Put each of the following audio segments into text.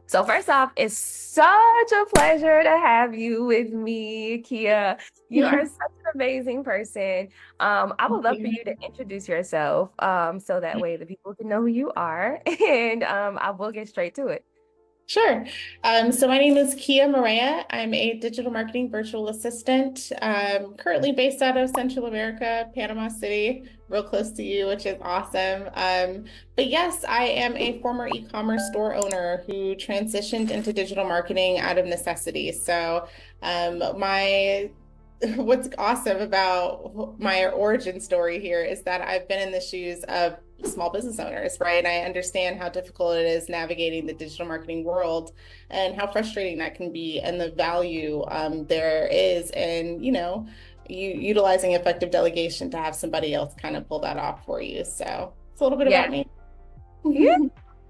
So first off, it's such a pleasure to have you with me, Kia. You are such an amazing person. I would love for you to introduce yourself, so that way the people can know who you are, and I will get straight to it. Sure. So my name is Kia Maria. I'm a digital marketing virtual assistant, currently based out of Central America, Panama City, real close to you, which is awesome. But yes, I am a former e-commerce store owner who transitioned into digital marketing out of necessity. So my what's awesome about my origin story here is that I've been in the shoes of small business owners, right? And I understand how difficult it is navigating the digital marketing world and how frustrating that can be, and the value there is in, you utilizing effective delegation to have somebody else kind of pull that off for you. So it's a little bit Yeah. about me. Yeah.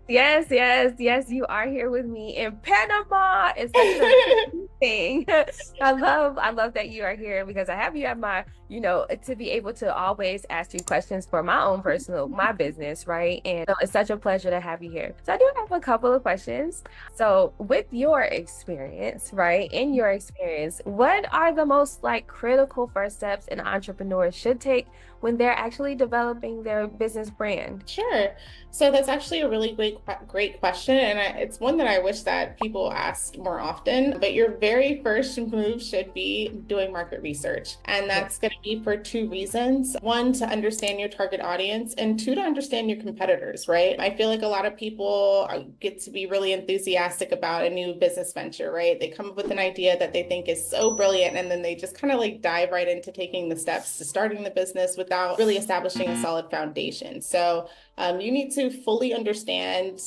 Yes, yes, yes, you are here with me in Panama. It's such an amazing thing. I love that you are here because I have you at my, to be able to always ask you questions for my own my business, right? And so it's such a pleasure to have you here. So I do have a couple of questions. So with your experience, right? In your experience, what are the most like critical first steps an entrepreneur should take when they're actually developing their business brand? Sure. So that's actually a really great question, and it's one that I wish that people asked more often. But your very first move should be doing market research, and Yeah. that's going to be for two reasons: one, to understand your target audience, and two, to understand your competitors. Right? I feel like a lot of people get to be really enthusiastic about a new business venture. Right? They come up with an idea that they think is so brilliant, and then they just kind of like dive right into taking the steps to starting the business without really establishing a solid foundation. So you need to fully understand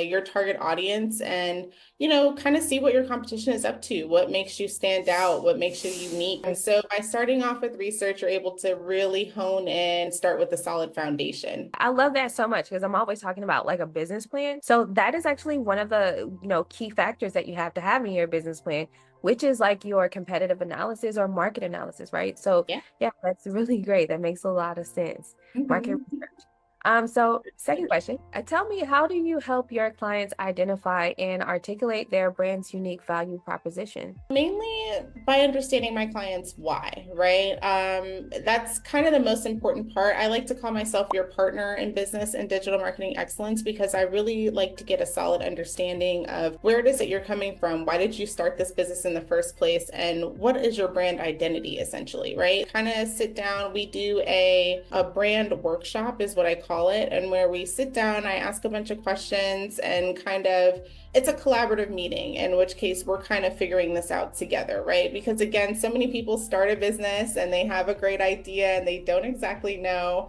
your target audience and, kind of see what your competition is up to, what makes you stand out, what makes you unique. And so by starting off with research, you're able to really hone in, start with a solid foundation. I love that so much because I'm always talking about like a business plan. So that is actually one of the, key factors that you have to have in your business plan, which is like your competitive analysis or market analysis, right? So Yeah. yeah, that's really great. That makes a lot of sense. Market Mhm. research. So second question, tell me, how do you help your clients identify and articulate their brand's unique value proposition? Mainly by understanding my clients' why, right? That's kind of the most important part. I like to call myself your partner in business and digital marketing excellence because I really like to get a solid understanding of where it is that you're coming from. Why did you start this business in the first place? And what is your brand identity essentially, right? Kind of sit down. We do a brand workshop, is what I call it, and where we sit down, I ask a bunch of questions and kind of it's a collaborative meeting, in which case we're kind of figuring this out together, right? Because again, so many people start a business and they have a great idea and they don't exactly know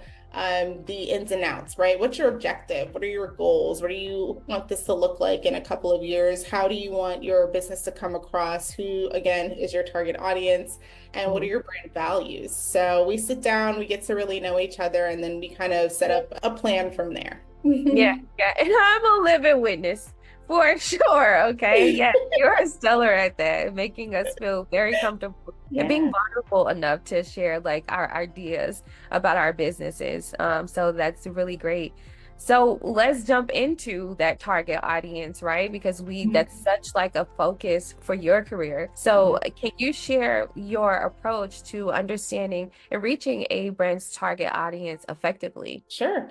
the ins and outs, right? What's your objective? What are your goals? What do you want this to look like in a couple of years? How do you want your business to come across? Who, again, is your target audience? And what are Mhm. your brand values? So we sit down, we get to really know each other, and then we kind of set up a plan from there. Yeah, yeah. And I'm a living witness for sure. Okay. Yeah, you're stellar at that, making us feel very comfortable and being Yeah. vulnerable enough to share like our ideas about our businesses. So that's really great. So let's jump into that target audience, right? Because that's such like a focus for your career. So can you share your approach to understanding and reaching a brand's target audience effectively? Sure.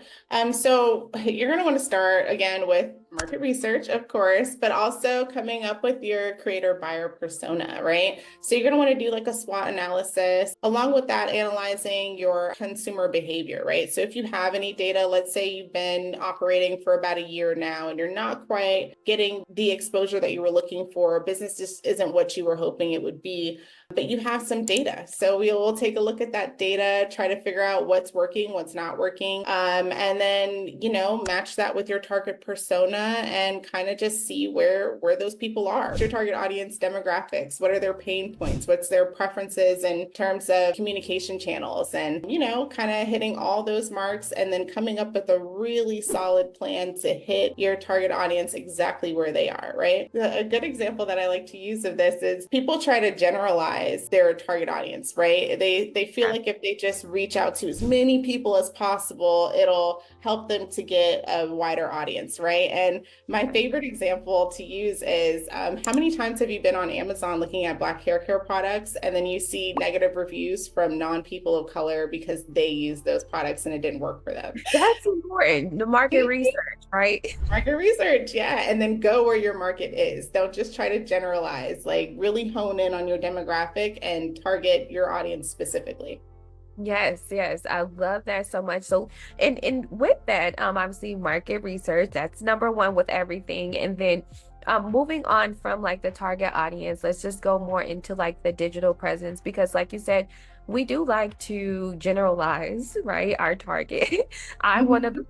So you're going to want to start again with market research, of course, but also coming up with your creator buyer persona, right? So you're going to want to do like a SWOT analysis. Along with that, analyzing your consumer behavior, right? So if you have any data, let's say you've been operating for about a year now and you're not quite getting the exposure that you were looking for, business just isn't what you were hoping it would be, but you have some data. So we will take a look at that data, try to figure out what's working, what's not working, and then match that with your target persona and kind of just see where those people are. What's your target audience demographics? What are their pain points? What's their preferences in terms of communication channels? And kind of hitting all those marks and then coming up with a really solid plan to hit your target audience exactly where they are, right? A good example that I like to use of this is people try to generalize their target audience, right? They feel like if they just reach out to as many people as possible, it'll help them to get a wider audience, right? And my favorite example to use is how many times have you been on Amazon looking at black hair care products and then you see negative reviews from non-people of color because they use those products and it didn't work for them? That's important. The market research, right? Market research, yeah. And then go where your market is. Don't just try to generalize, like really hone in on your demographic and target your audience specifically. Yes, yes. I love that so much. So, and with that, obviously market research, that's number one with everything. And then moving on from like the target audience, let's just go more into like the digital presence because like you said, we do like to generalize, right? Our target. I'm one of the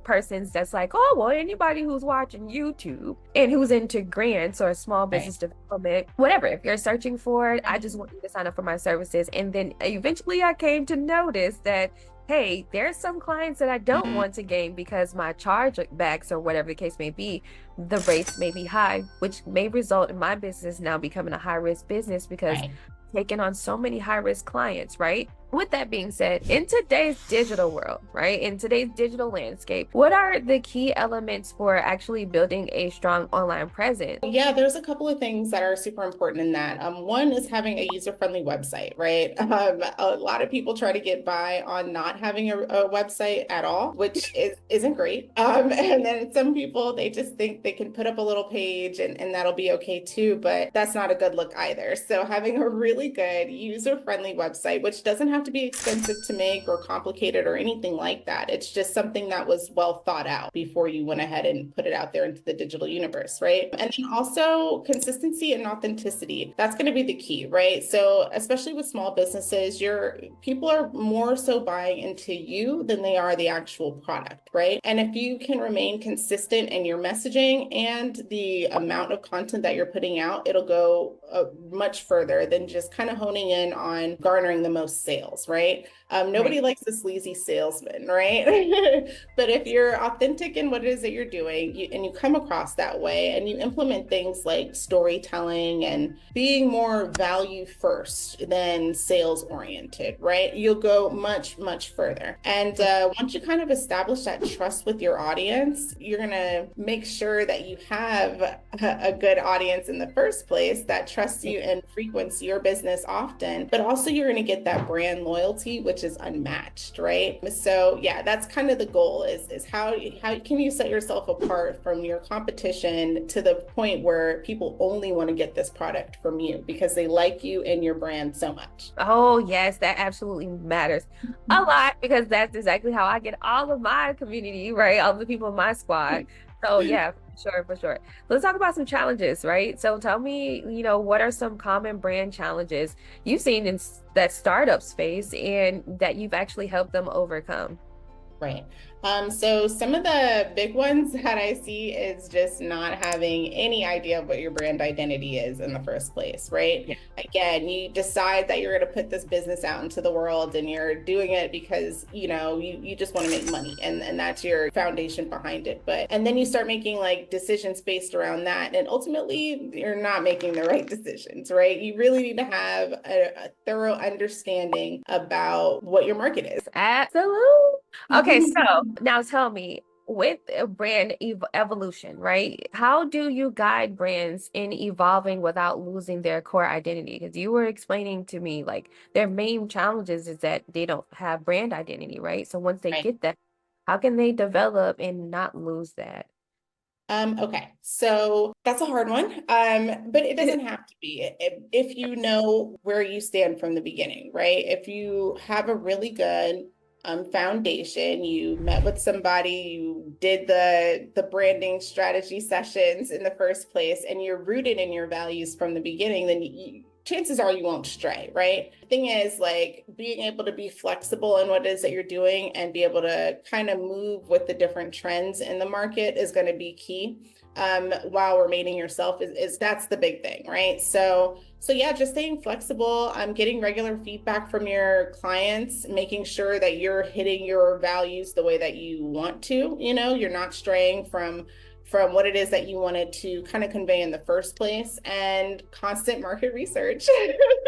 persons that's like, oh, well, anybody who's watching YouTube and who's into grants or small Right. business development, whatever, if you're searching for it, I just want you to sign up for my services. And then eventually I came to notice that, hey, there's some clients that I don't want to gain because my chargebacks or whatever the case may be, the rates may be high, which may result in my business now becoming a high risk business because Right. taking on so many high risk clients, right? With that being said, in today's digital world, right, in today's digital landscape, what are the key elements for actually building a strong online presence? Yeah, there's a couple of things that are super important in that. One is having a user-friendly website, right? A lot of people try to get by on not having a website at all, which isn't great. And then some people they just think they can put up a little page and that'll be okay too, but that's not a good look either. So having a really good user-friendly website, which doesn't have to be expensive to make or complicated or anything like that. It's just something that was well thought out before you went ahead and put it out there into the digital universe, right? And then also consistency and authenticity. That's going to be the key, right? So especially with small businesses, your people are more so buying into you than they are the actual product, right? And if you can remain consistent in your messaging and the amount of content that you're putting out, it'll go much further than just kind of honing in on garnering the most sales, right? Nobody Right. likes a sleazy salesman, right? But if you're authentic in what it is that you're doing and you come across that way and you implement things like storytelling and being more value first than sales oriented, right? You'll go much, much further. And once you kind of establish that trust with your audience, you're going to make sure that you have a good audience in the first place that trusts you and frequents your business often, but also you're going to get that brand loyalty, which is unmatched, right? So yeah, that's kind of the goal is how can you set yourself apart from your competition to the point where people only want to get this product from you because they like you and your brand so much. Oh, yes, that absolutely matters a lot because that's exactly how I get all of my community, right? All the people in my squad. So, yeah, for sure, for sure. Let's talk about some challenges, right? So, tell me, what are some common brand challenges you've seen in that startups face and that you've actually helped them overcome? Right. So some of the big ones that I see is just not having any idea of what your brand identity is in the first place, right? Yeah. Again, you decide that you're going to put this business out into the world and you're doing it because, you just want to make money and that's your foundation behind it. And then you start making like decisions based around that. And ultimately, you're not making the right decisions, right? You really need to have a thorough understanding about what your market is. Absolutely. Okay, so now tell me, with a brand evolution, right? How do you guide brands in evolving without losing their core identity? Because you were explaining to me like their main challenges is that they don't have brand identity, right? So once they Right. get that, how can they develop and not lose that? Okay, so that's a hard one, but it doesn't have to be. If you know where you stand from the beginning, right? If you have a really good foundation, you met with somebody, you did the branding strategy sessions in the first place, and you're rooted in your values from the beginning, then chances are you won't stray, right? The thing is, like, being able to be flexible in what it is that you're doing and be able to kind of move with the different trends in the market is going to be key. While remaining yourself is that's the big thing, right? So yeah, just staying flexible. Getting regular feedback from your clients, making sure that you're hitting your values the way that you want to. You're not straying from what it is that you wanted to kind of convey in the first place, and constant market research.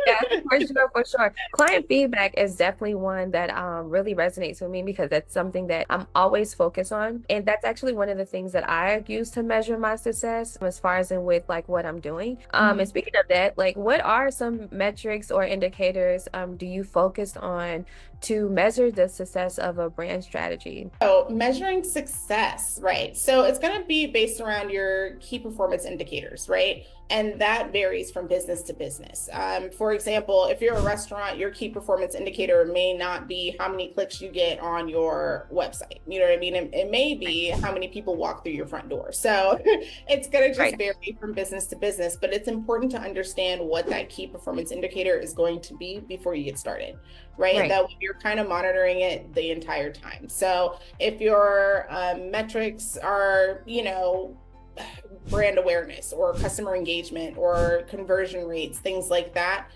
Yeah, for sure, for sure. Client feedback is definitely one that really resonates with me because that's something that I'm always focused on. And that's actually one of the things that I use to measure my success as far as in with like what I'm doing. And speaking of that, like what are some metrics or indicators do you focus on to measure the success of a brand strategy? So measuring success, right? So it's going to be based around your key performance indicators, right? And that varies from business to business. For example, if you're a restaurant, your key performance indicator may not be how many clicks you get on your website. You know what I mean? It may be how many people walk through your front door. So it's going to just Right, vary from business to business, but it's important to understand what that key performance indicator is going to be before you get started, right? right. That you're kind of monitoring it the entire time. So if your metrics are, brand awareness or customer engagement or conversion rates, things like that,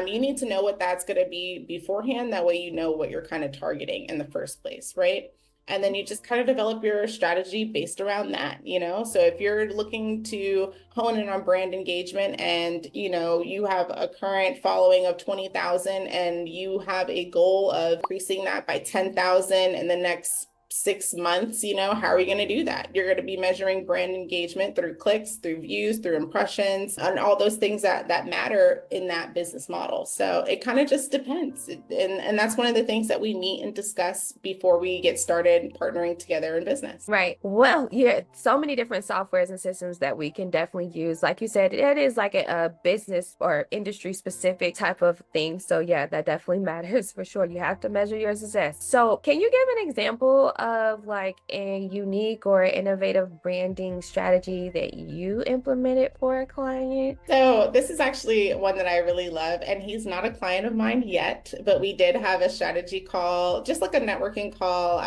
you need to know what that's going to be beforehand. That way, you know what you're kind of targeting in the first place, right? And then you just kind of develop your strategy based around that. So if you're looking to hone in on brand engagement and, you have a current following of 20,000 and you have a goal of increasing that by 10,000 in the next 6 months, how are you going to do that? You're going to be measuring brand engagement through clicks, through views, through impressions, and all those things that matter in that business model. So it kind of just depends. And that's one of the things that we meet and discuss before we get started partnering together in business. Right. Well, yeah, so many different softwares and systems that we can definitely use. Like you said, it is like a business or industry specific type of thing. So yeah, that definitely matters for sure. You have to measure your success. So can you give an example of like a unique or innovative branding strategy that you implemented for a client? So this is actually one that I really love, and he's not a client of mine yet, but we did have a strategy call, just like a networking call,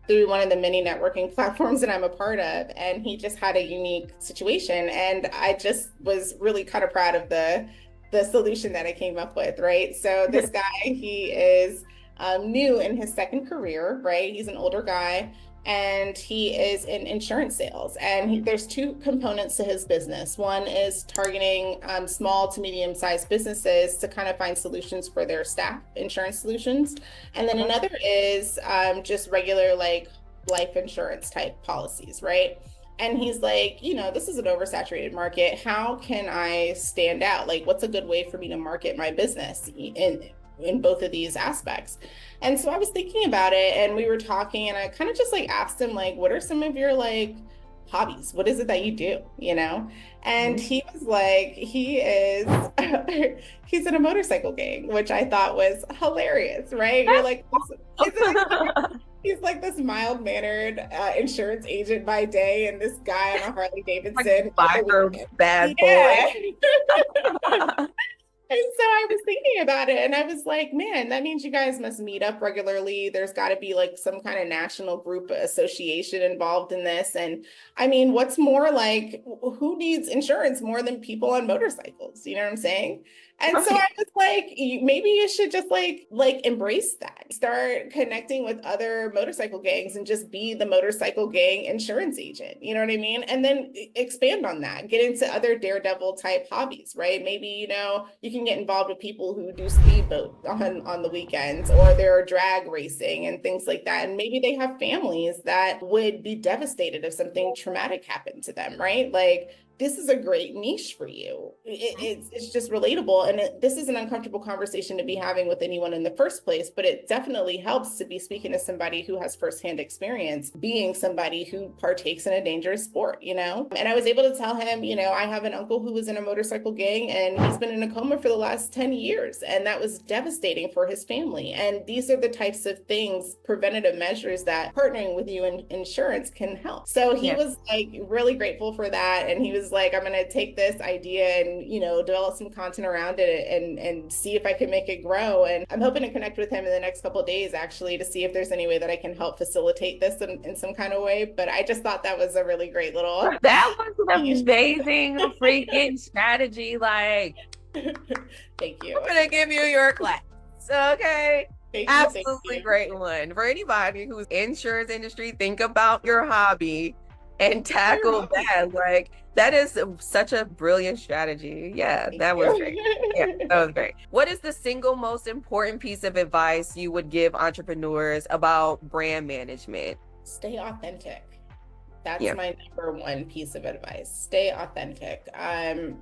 through one of the many networking platforms that I'm a part of, and he just had a unique situation, and I just was really kind of proud of the solution that I came up with, right? So this guy, he is new in his second career, right? He's an older guy and he is in insurance sales. And there's two components to his business. One is targeting small to medium sized businesses to kind of find solutions for their staff, insurance solutions. And then another is just regular like life insurance type policies, right? And he's like, this is an oversaturated market. How can I stand out? Like, what's a good way for me to market my business in both of these aspects? And so I was thinking about it and we were talking and I kind of just like asked him, like, what are some of your like hobbies? What is it that you do? And he was like, he's in a motorcycle gang, which I thought was hilarious, right? You're like, isn't it cute? He's like this mild-mannered insurance agent by day, and this guy on a Harley Like Davidson by the biker weekend. bad boy. Yeah. And so I was thinking about it and I was like, man, that means you guys must meet up regularly. There's got to be like some kind of national group association involved in this. And I mean, what's more like, who needs insurance more than people on motorcycles? You know what I'm saying? And so Right. I was like, maybe you should just like embrace that. Start connecting with other motorcycle gangs and just be the motorcycle gang insurance agent. You know what I mean? And then expand on that. Get into other daredevil type hobbies, right? Maybe, you can get involved with people who do speedboat on the weekends, or they're drag racing and things like that. And maybe they have families that would be devastated if something traumatic happened to them, right? Like, this is a great niche for you. It's just relatable. And this is an uncomfortable conversation to be having with anyone in the first place, but it definitely helps to be speaking to somebody who has firsthand experience being somebody who partakes in a dangerous sport, And I was able to tell him, I have an uncle who was in a motorcycle gang and he's been in a coma for the last 10 years. And that was devastating for his family. And these are the types of things, preventative measures that partnering with you in insurance can help. So he Yeah. was like really grateful for that. And he was is like, I'm going to take this idea and, develop some content around it and see if I can make it grow. And I'm hoping to connect with him in the next couple of days, actually, to see if there's any way that I can help facilitate this in some kind of way. But I just thought that was a really great little. That was an amazing freaking strategy. Like, Thank you. I'm gonna give you your class. Okay. Thank you. Thank Absolutely you. great one. For anybody who's insurance industry, think about your hobby and tackle that. Like that is such a brilliant strategy. Yeah, Thank that was great. Yeah, you. that was great. What is the single most important piece of advice you would give entrepreneurs about brand management? Stay authentic. That's Yeah. my number one piece of advice. Stay authentic.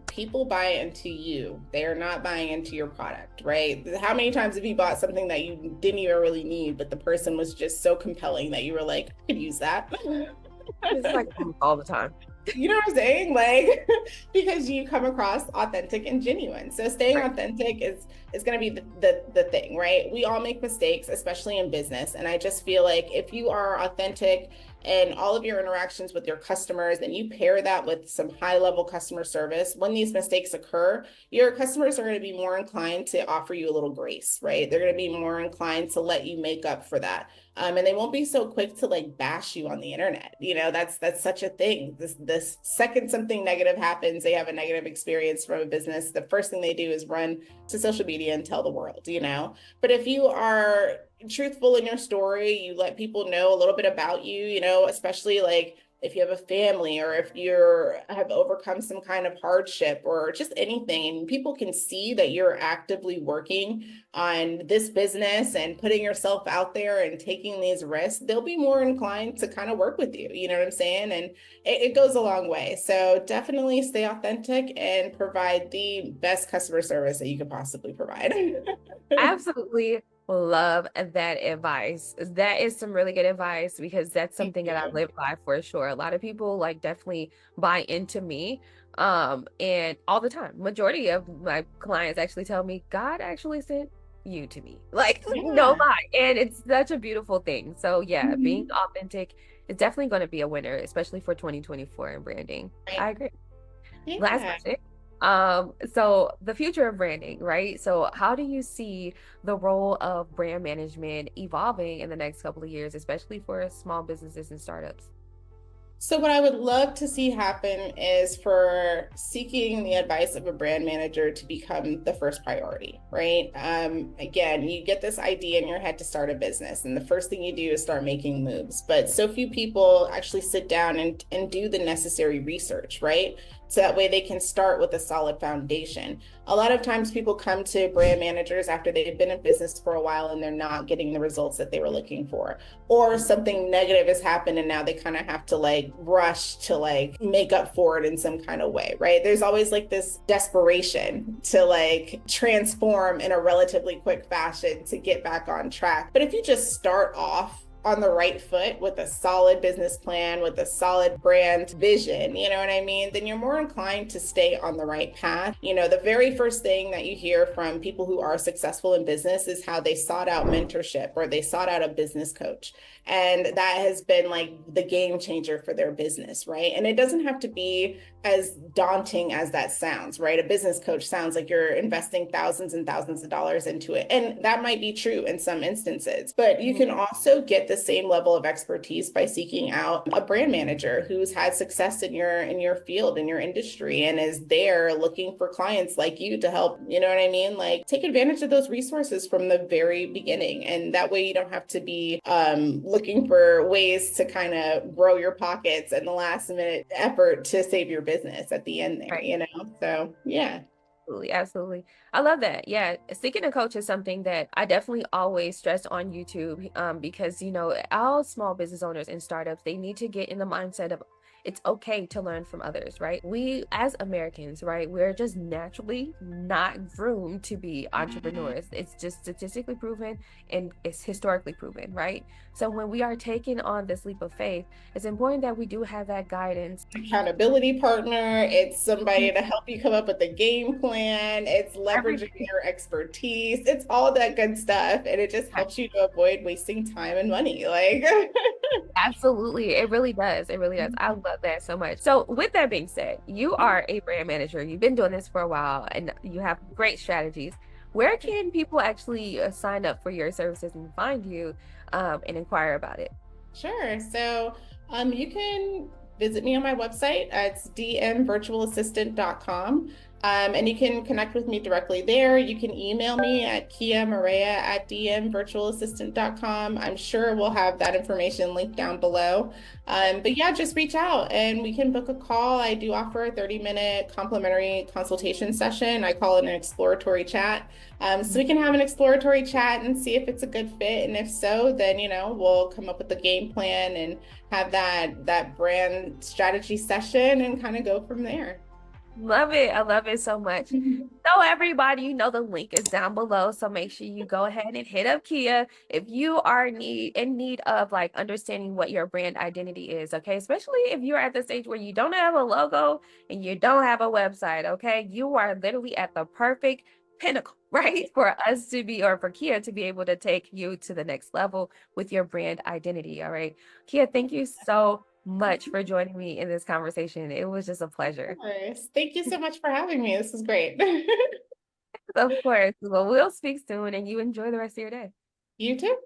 People buy into you. They are not buying into your product, right? How many times have you bought something that you didn't even really need, but the person was just so compelling that you were like, I could use that. It's like all the time. You know what I'm saying? Like, because you come across authentic and genuine. So staying Right. authentic is going to be the thing, right? We all make mistakes, especially in business. And I just feel like if you are authentic in all of your interactions with your customers and you pair that with some high level customer service, when these mistakes occur, your customers are going to be more inclined to offer you a little grace, right? They're going to be more inclined to let you make up for that. And they won't be so quick to like bash you on the internet. That's such a thing. This second something negative happens, they have a negative experience from a business. The first thing they do is run to social media and tell the world. But if you are truthful in your story, you let people know a little bit about you, especially like if you have a family or if you're have overcome some kind of hardship or just anything, and people can see that you're actively working on this business and putting yourself out there and taking these risks, they'll be more inclined to kind of work with you. You know what I'm saying? And it goes a long way. So definitely stay authentic and provide the best customer service that you could possibly provide. Absolutely love that advice. That is some really good advice because that's Thank something that I you. live by for sure. A lot of people like definitely buy into me. And all the time, majority of my clients actually tell me God actually sent you to me. Like no Yeah. lie. And it's such a beautiful thing. So yeah, being Mhm. authentic is definitely going to be a winner, especially for 2024 in branding. I Right. agree. Last Yeah. question. So the future of branding, right? So how do you see the role of brand management evolving in the next couple of years, especially for small businesses and startups? So what I would love to see happen is for seeking the advice of a brand manager to become the first priority, right? Again, you get this idea in your head to start a business, and the first thing you do is start making moves. But so few people actually sit down and do the necessary research, right? So that way they can start with a solid foundation. A lot of times people come to brand managers after they've been in business for a while and they're not getting the results that they were looking for, or something negative has happened and now they kind of have to like rush to like make up for it in some kind of way, right? There's always like this desperation to like transform in a relatively quick fashion to get back on track. But if you just start off on the right foot with a solid business plan, with a solid brand vision, you know what I mean? Then you're more inclined to stay on the right path. The very first thing that you hear from people who are successful in business is how they sought out mentorship or they sought out a business coach. And that has been like the game changer for their business, right? And it doesn't have to be as daunting as that sounds, right? A business coach sounds like you're investing thousands and thousands of dollars into it. And that might be true in some instances, but you can also get the same level of expertise by seeking out a brand manager who's had success in your field, in your industry, and is there looking for clients like you to help, you know what I mean? Like take advantage of those resources from the very beginning. And that way you don't have to be looking for ways to kind of grow your pockets and the last minute effort to save your business at the end there, Right. you know? So, yeah. Absolutely, absolutely. I love that. Yeah, seeking a coach is something that I definitely always stress on YouTube, because all small business owners and startups, they need to get in the mindset of it's okay to learn from others, right? We as Americans, right, we're just naturally not groomed to be entrepreneurs. It's just statistically proven and it's historically proven, right? So when we are taking on this leap of faith, it's important that we do have that guidance. Accountability partner, it's somebody to help you come up with a game plan, it's leveraging Everything. your expertise, it's all that good stuff. And it just helps you to avoid wasting time and money. Like, Absolutely. It really does. It really does. I love love that so much. So, with that being said, you are a brand manager. You've been doing this for a while and you have great strategies. Where can people actually sign up for your services and find you and inquire about it? Sure. So you can visit me on my website. It's dmvirtualassistant.com. And you can connect with me directly there. You can email me at kiamaria@dmvirtualassistant.com. I'm sure we'll have that information linked down below. But yeah, just reach out and we can book a call. I do offer a 30-minute complimentary consultation session. I call it an exploratory chat. So we can have an exploratory chat and see if it's a good fit. And if so, then, we'll come up with the game plan and have that brand strategy session and kind of go from there. Love it. I love it so much. So everybody, the link is down below. So make sure you go ahead and hit up Kia if you are in need of like understanding what your brand identity is. Okay. Especially if you're at the stage where you don't have a logo and you don't have a website. Okay. You are literally at the perfect pinnacle, right? For us to be, or for Kia to be able to take you to the next level with your brand identity. All right. Kia, thank you so much for joining me in this conversation. It was just a pleasure. Of course. Thank you so much for having me. This was great. Of course. Well, we'll speak soon and you enjoy the rest of your day. You too.